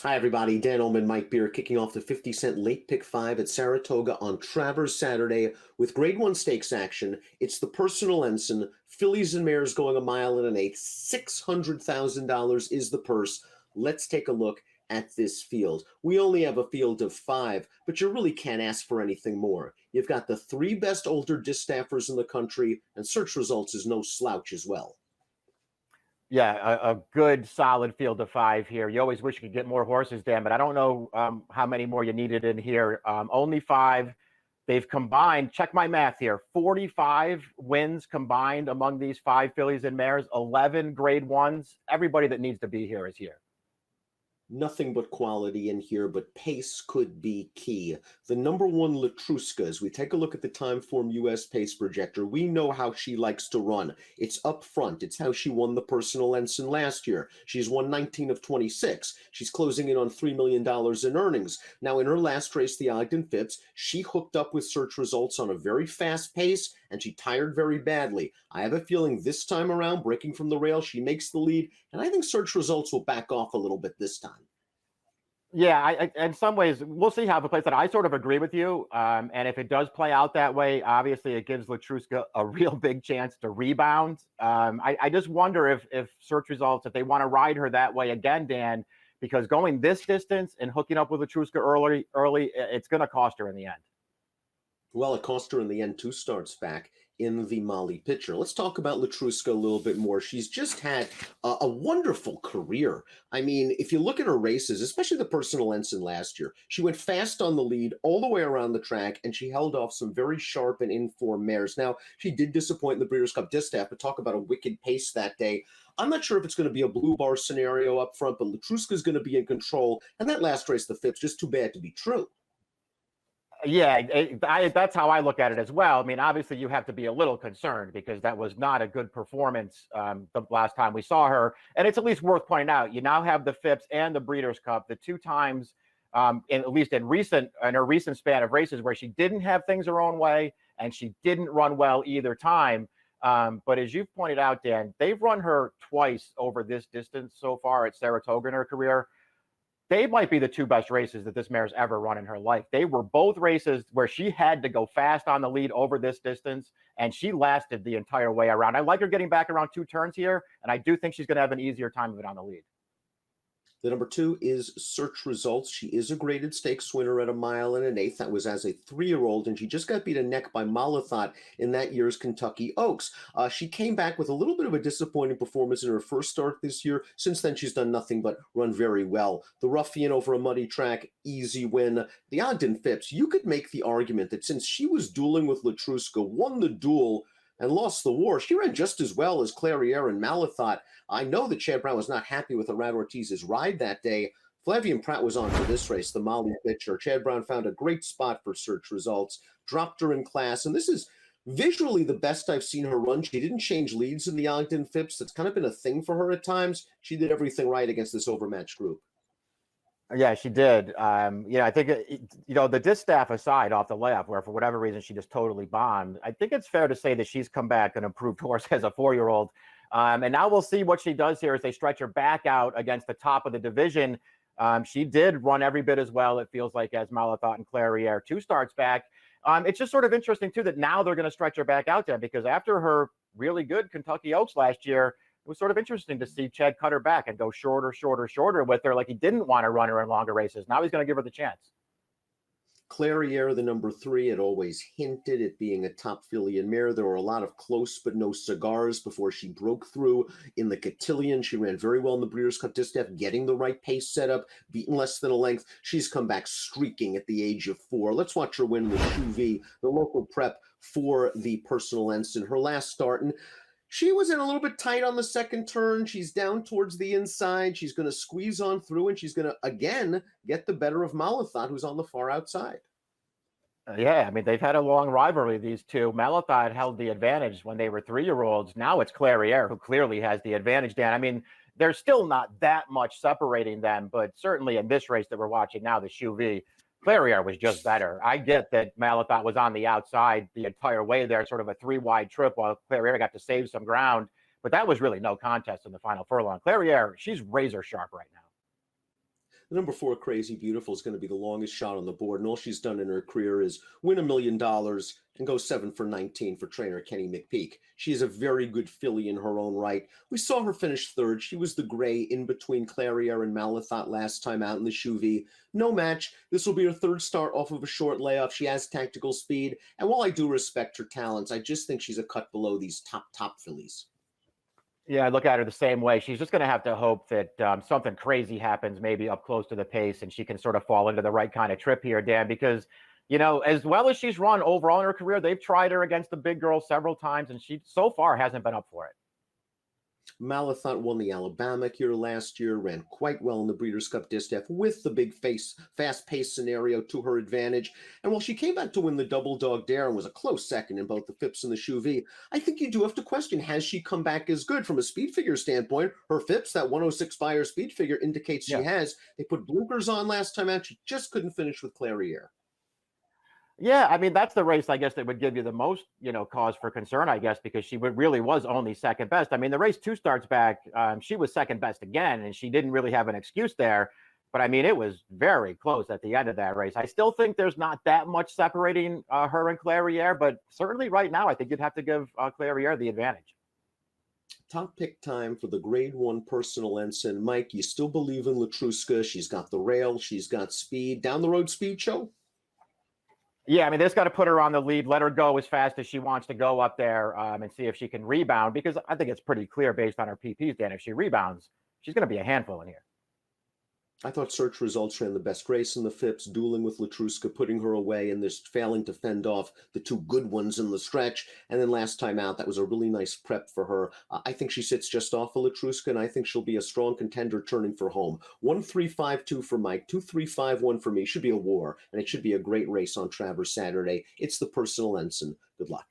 Hi, everybody. Dan Illman, Mike Beer, kicking off the 50-cent late pick 5 at Saratoga on Travers Saturday with Grade 1 stakes action. It's the Personal Ensign, fillies and mares going a mile and an eighth. $600,000 is the purse. Let's take a look at this field. We only have a field of 5, but you really can't ask for anything more. You've got the 3 best older distaffers in the country, and search results is no slouch as well. Yeah, a good solid field of 5 here. You always wish you could get more horses, Dan, but I don't know how many more you needed in here. Only 5. They've combined, check my math here, 45 wins combined among these 5 fillies and mares, 11 grade 1s. Everybody that needs to be here is here. Nothing but quality in here, but pace could be key. The number 1 Latruska, as we take a look at the Timeform US pace projector, we know how she likes to run. It's up front. It's how she won the Personal Ensign last year. She's won 19 of 26. She's closing in on $3 million in earnings. Now, in her last race, the Ogden Phipps, she hooked up with search results on a very fast pace, and she tired very badly. I have a feeling this time around, breaking from the rail, she makes the lead, and I think search results will back off a little bit this time. Yeah, in some ways, we'll see how it plays out. I sort of agree with you. And if it does play out that way, obviously it gives Latruska a real big chance to rebound. I just wonder if search results, if they want to ride her that way again, Dan, because going this distance and hooking up with Latruska early, it's going to cost her in the end. Well, it cost her in the end 2 starts back in the Molly Pitcher. Let's talk about Latruska a little bit more. She's just had a wonderful career. I mean, if you look at her races, especially the Personal Ensign last year, she went fast on the lead all the way around the track, and she held off some very sharp and informed mares. Now, she did disappoint in the Breeders' Cup Distaff, but talk about a wicked pace that day. I'm not sure if it's going to be a blue bar scenario up front, but Latruska is going to be in control. And that last race, the Phipps, just too bad to be true. Yeah, that's how I look at it as well. I mean, obviously, you have to be a little concerned because that was not a good performance the last time we saw her. And it's at least worth pointing out, you now have the Phipps and the Breeders' Cup, the 2 times, at least in her recent span of races, where she didn't have things her own way and she didn't run well either time. But as you've pointed out, Dan, they've run her twice over this distance so far at Saratoga in her career. They might be the 2 best races that this mare's ever run in her life. They were both races where she had to go fast on the lead over this distance, and she lasted the entire way around. I like her getting back around 2 turns here, and I do think she's going to have an easier time of it on the lead. The number 2 is Search Results. She is a graded stakes winner at a mile and an eighth. That was as a 3-year-old, and she just got beat a neck by Malathot in that year's Kentucky Oaks. She came back with a little bit of a disappointing performance in her first start this year. Since then, she's done nothing but run very well. The Ruffian over a muddy track, easy win. The Ogden Phipps, you could make the argument that since she was dueling with Latruska, won the duel, and lost the war, she ran just as well as Clairiere and Malathot. I know that Chad Brown was not happy with Arad Ortiz's ride that day. Flavian Pratt was on for this race, the Molly Pitcher. Chad Brown found a great spot for search results, dropped her in class, and this is visually the best I've seen her run. She didn't change leads in the Ogden Phipps. That's kind of been a thing for her at times. She did everything right against this overmatched group. Yeah, she did. I think, the distaff aside off the layoff, where for whatever reason she just totally bombed, I think it's fair to say that she's come back an improved horse as a 4-year-old. And now we'll see what she does here as they stretch her back out against the top of the division. She did run every bit as well, it feels like, as Malathot and Clairiere 2 starts back. It's just sort of interesting, too, that now they're going to stretch her back out there because after her really good Kentucky Oaks last year, it was sort of interesting to see Chad cut her back and go shorter with her, like he didn't want to run her in longer races. Now he's going to give her the chance. Clairiere, the number 3, had always hinted at being a top filly and mare. There were a lot of close but no cigars before she broke through in the cotillion. She ran very well in the Breeders' Cup Distaff, getting the right pace set up, beaten less than a length. She's come back streaking at the age of 4. Let's watch her win the Chuvie, the local prep for the Personal Ensign. Her last start, and she was in a little bit tight on the second turn. She's down towards the inside. She's going to squeeze on through, and she's going to, again, get the better of Malathot, who's on the far outside. Yeah, I mean, they've had a long rivalry, these two. Malathot held the advantage when they were 3-year-olds. Now it's Clairiere who clearly has the advantage, Dan. I mean, there's still not that much separating them, but certainly in this race that we're watching now, the Chuvie, Clairiere was just better. I get that Malathot was on the outside the entire way there, sort of a 3-wide trip, while Clairiere got to save some ground. But that was really no contest in the final furlong. Clairiere, she's razor sharp right now. The number 4, Crazy Beautiful, is going to be the longest shot on the board, and all she's done in her career is win $1 million and go 7 for 19 for trainer Kenny McPeak. She is a very good filly in her own right. We saw her finish third. She was the gray in between Clariere and Malathaat last time out in the Chuvie. No match. This will be her third start off of a short layoff. She has tactical speed, and while I do respect her talents, I just think she's a cut below these top fillies. Yeah, I look at her the same way. She's just going to have to hope that something crazy happens, maybe up close to the pace, and she can sort of fall into the right kind of trip here, Dan, because, you know, as well as she's run overall in her career, they've tried her against the big girls several times, and she so far hasn't been up for it. Malathaat won the Alabama Cure last year, ran quite well in the Breeders' Cup Distaff with the big fast pace scenario to her advantage. And while she came back to win the Double Dog Dare and was a close second in both the Phipps and the Chuvie, I think you do have to question, has she come back as good from a speed figure standpoint? Her Phipps, that 106 Buyer speed figure, indicates she has. They put blinkers on last time out. She just couldn't finish with Clariere. Yeah, I mean, that's the race, I guess, that would give you the most, you know, cause for concern, I guess, because she really was only second best. I mean, the race 2 starts back, she was second best again, and she didn't really have an excuse there. But I mean, it was very close at the end of that race. I still think there's not that much separating her and Clariere, but certainly right now, I think you'd have to give Clariere the advantage. Top pick time for the Grade 1 Personal Ensign. Mike, you still believe in Latruska? She's got the rail. She's got speed. Down the road speed show? Yeah, I mean, they just got to put her on the lead, let her go as fast as she wants to go up there, and see if she can rebound, because I think it's pretty clear based on her PPs, Dan, if she rebounds, she's going to be a handful in here. I thought Search Results ran the best race in the Phipps, dueling with Latruska, putting her away, and just failing to fend off the 2 good ones in the stretch. And then last time out, that was a really nice prep for her. I think she sits just off of Latruska, and I think she'll be a strong contender turning for home. 1-3-5-2 for Mike, 2-3-5-1 for me. Should be a war, and it should be a great race on Travers Saturday. It's the Personal Ensign. Good luck.